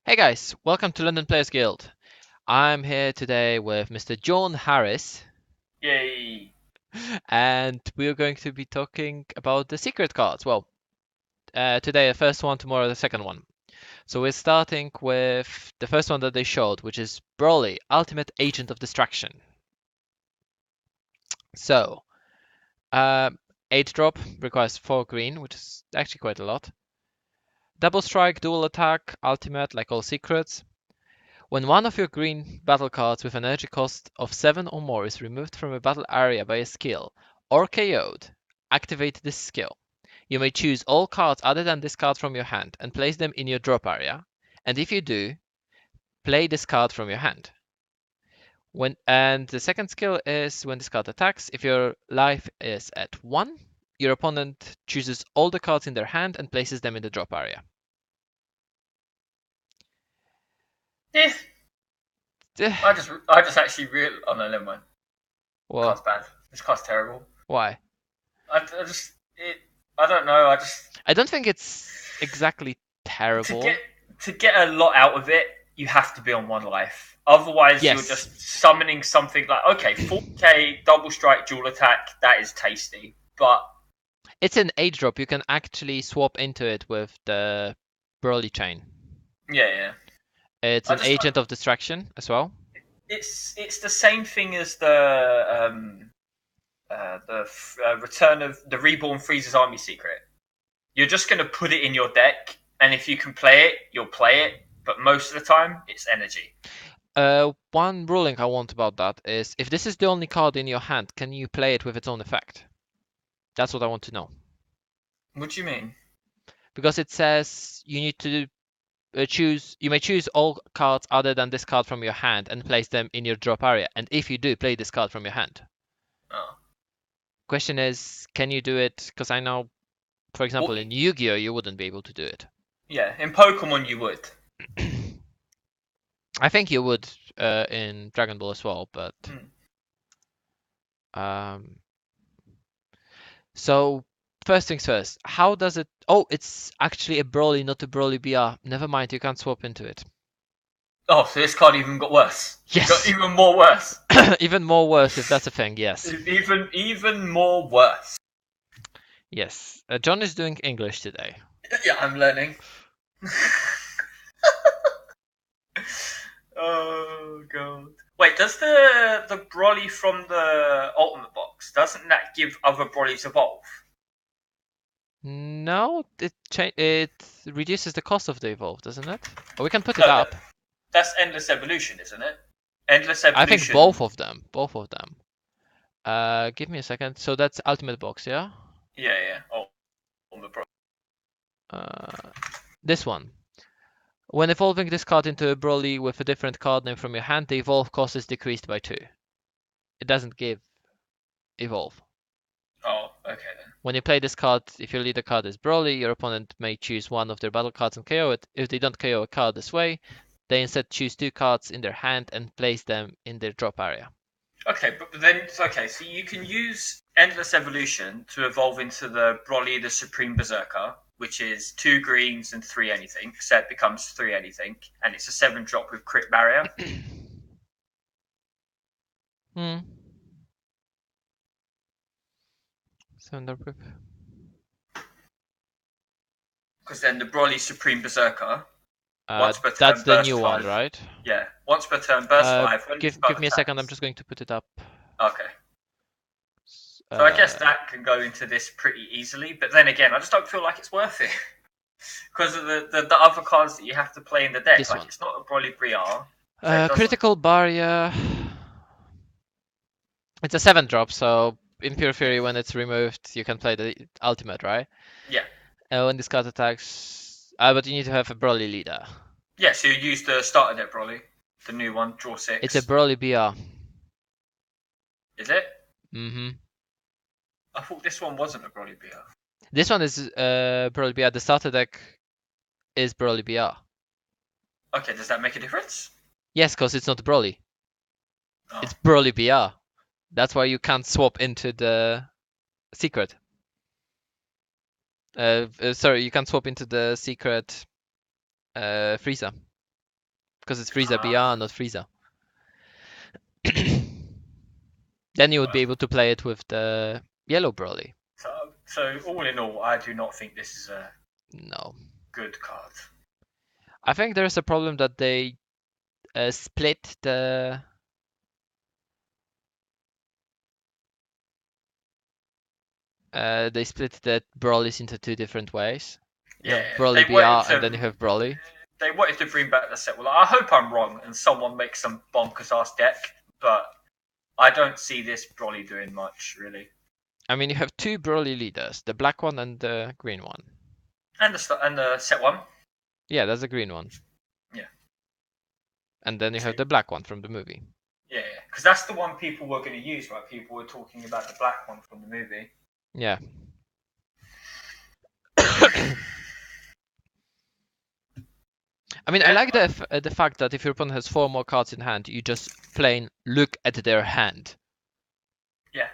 Hey guys, welcome to London Players Guild. I'm here today with Mr. John Harris, Yay! and we're going to be talking about the secret cards. Well, today the first one, tomorrow the second one. So we're starting with the first one that they showed, which is Broly, Ultimate Agent of Distraction. So, uh, 8 drop requires 4 green, which is actually quite a lot. Double strike, dual attack, ultimate, like all secrets. When one of your green battle cards with an energy cost of 7 or more is removed from a battle area by a skill or KO'd, activate this skill. You may choose all cards other than this card from your hand and place them in your drop area, and if you do, play this card from your hand. And the second skill is when this card attacks, if your life is at 1, your opponent chooses all the cards in their hand and places them in the drop area. Yeah, Eh, I just actually real. Oh no, never mind. This Well, card's bad. This card's terrible. why? I just it. I don't know. I just I don't think it's exactly to get terrible. to get a lot out of it, you have to be on one life. Otherwise, you're Yes, just summoning something like okay, 4K double strike dual attack. That is tasty, but it's an 8 drop. You can actually swap into it with the Broly chain. yeah, yeah. It's I an just agent of distraction as well. it's the same thing as the return of the reborn Frieza's army secret. You're just going to put it in your deck, and if you can play it, you'll play it. But most of the time, it's energy. One ruling I want about that is if this is the only card in your hand, can you play it with its own effect? That's what I want to know. What do you mean? Because it says you need to you may choose all cards other than this card from your hand and place them in your drop area. And if you do, play this card from your hand. Oh, Question is, can you do it? Because I know, for well, example, in Yu-Gi-Oh, you wouldn't be able to do it. yeah. In Pokemon, you would. I think you would in Dragon Ball as well, but Hmm. um, so first things first, how does it? Oh, it's actually a Broly, not a Broly BR. Never mind, you can't swap into it. Oh, so this card even got worse. It got Yes, even more worse. even more worse if that's a thing. Yes, Even more worse. yes. John is doing English today. Yeah, I'm learning. Oh god. Wait, does the Broly from the Ultimate Box doesn't that give other Brolys evolve? No, it reduces the cost of the evolve, doesn't it? Or we can put it No, up. that's Endless Evolution, isn't it? Endless I think Evolution. both of them. Both of them. Give me a second. So that's Ultimate Box, yeah? Yeah, yeah. Oh, on the Uh, this one. When evolving this card into a Broly with a different card name from your hand, the evolve cost is decreased by 2. It doesn't give evolve. Oh, okay then. When you play this card, if your leader card is Broly, your opponent may choose one of their battle cards and KO it. If they don't KO a card this way, they instead choose 2 cards in their hand and place them in their drop area. Okay, but then okay, so you can use Endless Evolution to evolve into the Broly, the Supreme Berserker, which is 2 greens and 3 anything. So it becomes 3 anything, and it's a 7 drop with crit barrier. Hmm. Thunder Whip. Because then the Broly Supreme Berserker, once per That's turn, the burst new one, 5. right? Yeah, once per turn, burst 5. When this Give card me a second. I'm attacks. just going to put it up. Okay. So I guess Uh, that can go into this pretty easily, but then again, I just don't feel like it's worth it. Because of the other cards that you have to play in the deck. this Like, one. it's not a Broly Briar, so it doesn't. Critical Barrier. It's a 7 drop, so in Pure Yeah. Fury, when it's removed, you can play the ultimate, right? Yeah. When this card attacks. But you need to have a Broly leader. Yeah, so you use the starter deck Broly, the new one, draw It's a 6. Broly BR. Is it? Mm-hmm. I thought this one wasn't a Broly BR. This one is Broly BR. The starter deck is Broly BR. Okay, does that make a difference? Yes, because it's not Broly. Oh. It's Broly BR. That's why you can't swap into the secret. Sorry, you can't swap into the secret Frieza. because it's Frieza BR, not Frieza. Then you would be able to play it with the yellow Broly. So all in all, I do not think this is a No. good card. I think there's a problem that they split the Broly's into two different ways. You have Broly BR and then you have Broly. They wanted to bring back the set. Well, I hope I'm wrong and someone makes some bonkers ass deck, but I don't see this Broly doing much really. I mean, you have two Broly leaders, the black one and the green one. And the set one. Yeah, that's the green one. Yeah. And then you have the black one from the movie. Yeah, because that's the one people were going to use, right? People were talking about the black one from the movie. Yeah. I mean, I like the fact that if your opponent has 4 more cards in hand, you just plain look at their hand. Yeah.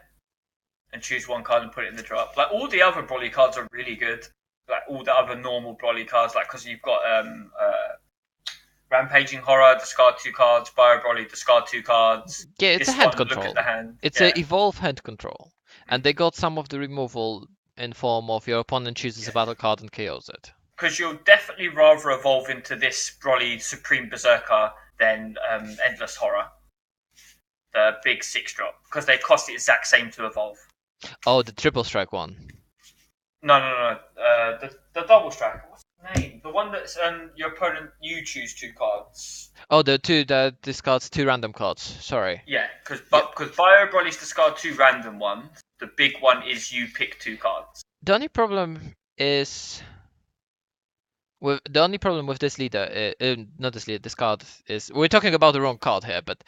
And choose one card and put it in the drop. Like, all the other Broly cards are really good. Like, all the other normal Broly cards, like, because you've got Rampaging Horror, discard 2 cards. Bio Broly, discard 2 cards. Yeah, it's a hand control. Look at the hand. It's a evolve hand control. And they got some of the removal in form of your opponent chooses a battle card and KOs it. Because you'll definitely rather evolve into this Broly Supreme Berserker than Endless Horror. The big 6-drop. Because they cost the exact same to evolve. Oh, the triple strike one. No. The double strike. What's the name? The one that's your opponent, you choose 2 cards. Oh, the two that discards 2 random cards. Sorry. Yeah, because Bio Broly's discard 2 random ones. The big one is you pick 2 cards. The only problem is with this leader, not this leader, this card is we're talking about the wrong card here, but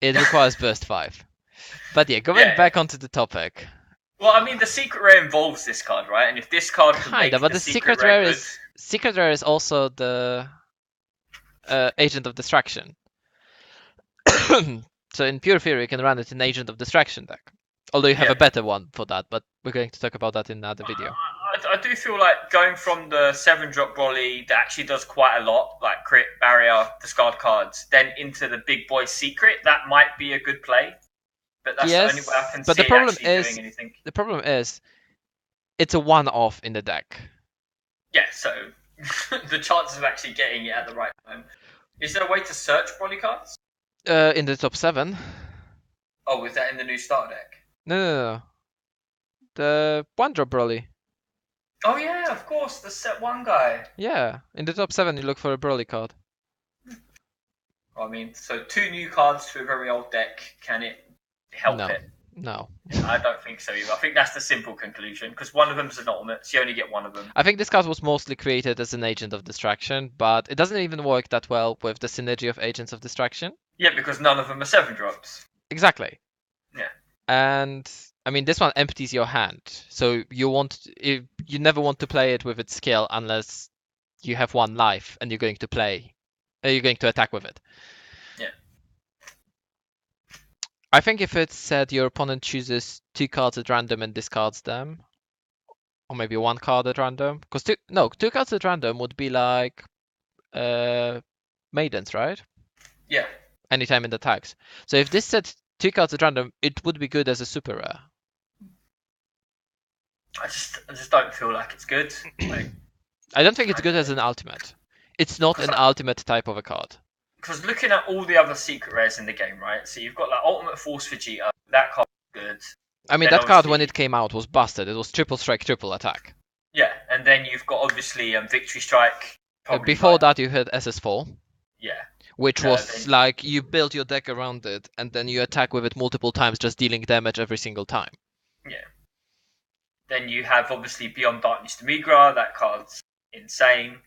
it requires burst 5. But yeah, going back onto the topic. Well, I mean, the secret rare involves this card, right? And if this card can make but the secret rare is also the Agent of Distraction. So in pure theory, you can run it in Agent of Distraction deck. Although you have a better one for that, but we're going to talk about that in another video. I do feel like going from the 7-drop Broly that actually does quite a lot, like crit, barrier, discard cards, then into the big boy secret, that might be a good play. But that's the only way I can see doing anything. The problem is, it's a one-off in the deck. Yeah, so the chances of actually getting it at the right time. Is there a way to search Broly cards? In the top 7. Oh, is that in the new starter deck? No. The 1-drop Broly. Oh yeah, of course, the set 1 guy. Yeah, in the top 7 you look for a Broly card. I mean, so 2 new cards to a very old deck, can it help it? No. I don't think so either. I think that's the simple conclusion, because one of them's an ultimate, so you only get one of them. I think this card was mostly created as an Agent of Distraction, but it doesn't even work that well with the synergy of Agents of Distraction. Yeah, because none of them are 7-drops. Exactly. Yeah. And I mean, this one empties your hand, so you never want to play it with its skill unless you have 1 life and you're going to attack with it. Yeah. I think if it said your opponent chooses 2 cards at random and discards them, or maybe 1 card at random, because 2 cards at random would be like maidens, right? Yeah. Anytime it attacks. So if this said 2 cards at random, it would be good as a super rare. I just don't feel like it's good. I don't think it's good as an ultimate. It's not an ultimate type of a card. Because looking at all the other secret rares in the game, right? So you've got like Ultimate Force Vegeta. That card's good. I mean, that card when it came out was busted. It was triple strike, triple attack. Yeah, and then you've got obviously Victory Strike. Before that, you had SS4. Yeah. Which was like you build your deck around it, and then you attack with it multiple times, just dealing damage every single time. Yeah. Then you have obviously Beyond Darkness to Migra. That card's insane.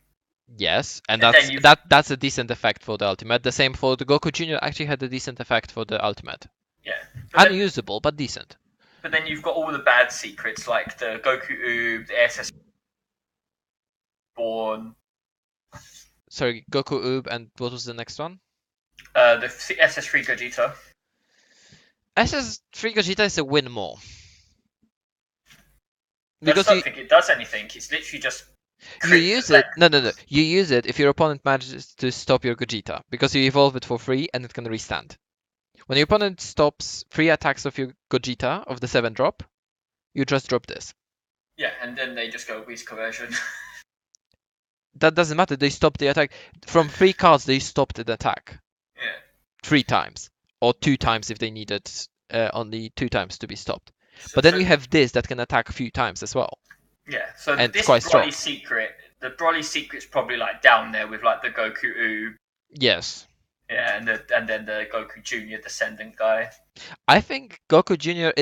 Yes, and that's a decent effect for the ultimate. The same for the Goku Junior. Actually, had a decent effect for the ultimate. Yeah. Unusable, but decent. But then you've got all the bad secrets like the Goku Oob, the SS Born. Sorry, Goku Oob, and what was the next one? The SS3 Gogeta. SS3 Gogeta is a win more. I just don't think it does anything. It's literally just You crit use it. effect. No. You use it if your opponent manages to stop your Gogeta, because you evolve it for free and it can restand. When your opponent stops 3 attacks of your Gogeta of the 7-drop, you just drop this. Yeah, and then they just go Whis conversion. That doesn't matter. They stop the attack. From 3 cards, they stopped an attack Yeah. 3 times, or 2 times if they needed only 2 times to be stopped. So, But then so you have this that can attack a few times as well, yeah. So and it's this quite strong. Broly secret, the Broly secret's probably like down there with like the Goku Oob. Yes. Yeah, and then the Goku Junior Descendant guy. I think Goku Jr.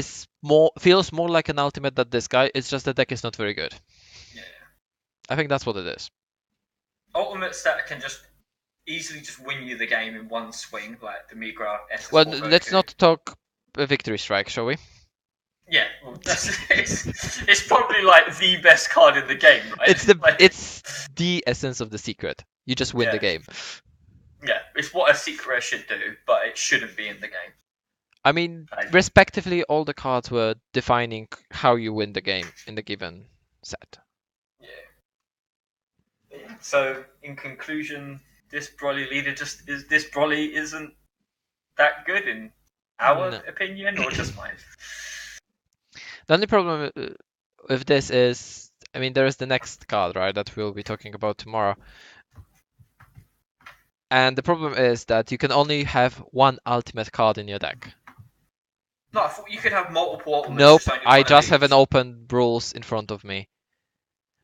feels more like an ultimate than this guy. It's just the deck is not very good. Yeah. I think that's what it is. Ultimates that can just easily just win you the game in one swing, like the Migra SS4 Well, Goku. let's not talk a victory strike, shall we? Yeah, well, it's probably like the best card in the game, right? It's the essence of the secret. You just win the game. Yeah, it's what a secret should do, but it shouldn't be in the game. I mean, respectively, all the cards were defining how you win the game in the given set. Yeah. So, in conclusion, this Broly leader this Broly isn't that good in our opinion, or just mine. The only problem with this is, I mean, there is the next card, right, that we'll be talking about tomorrow. And the problem is that you can only have one ultimate card in your deck. No, I thought you could have multiple ultimates. Nope, I just have an open rules in front of me.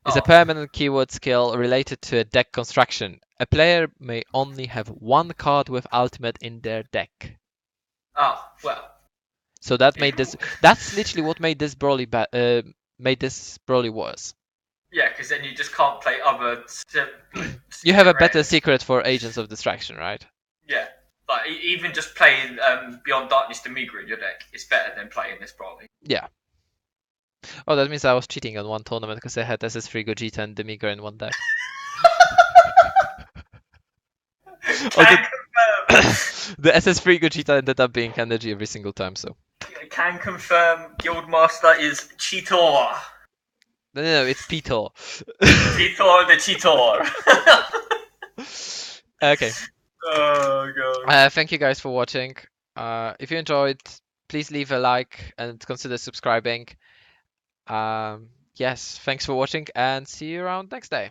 It's a permanent keyword skill related to a deck construction. A player may only have one card with ultimate in their deck. Oh, well. So that made this. That's literally what made this Broly worse. Yeah, because then you just can't play other. You have a better secret for Agents of Distraction, right? Yeah, like even just playing Beyond Darkness to Migra in your deck is better than playing this Broly. Yeah. Oh, that means I was cheating on one tournament because I had SS3 Gogeta and Demigra in one deck. The SS3 Gogeta ended up being energy every single time, so. Can confirm Guildmaster is Cheetor. No, it's Pitor. Cheetor the Cheetor. Okay. Oh, God. Thank you guys for watching. If you enjoyed, please leave a like and consider subscribing. Yes, thanks for watching and see you around next day.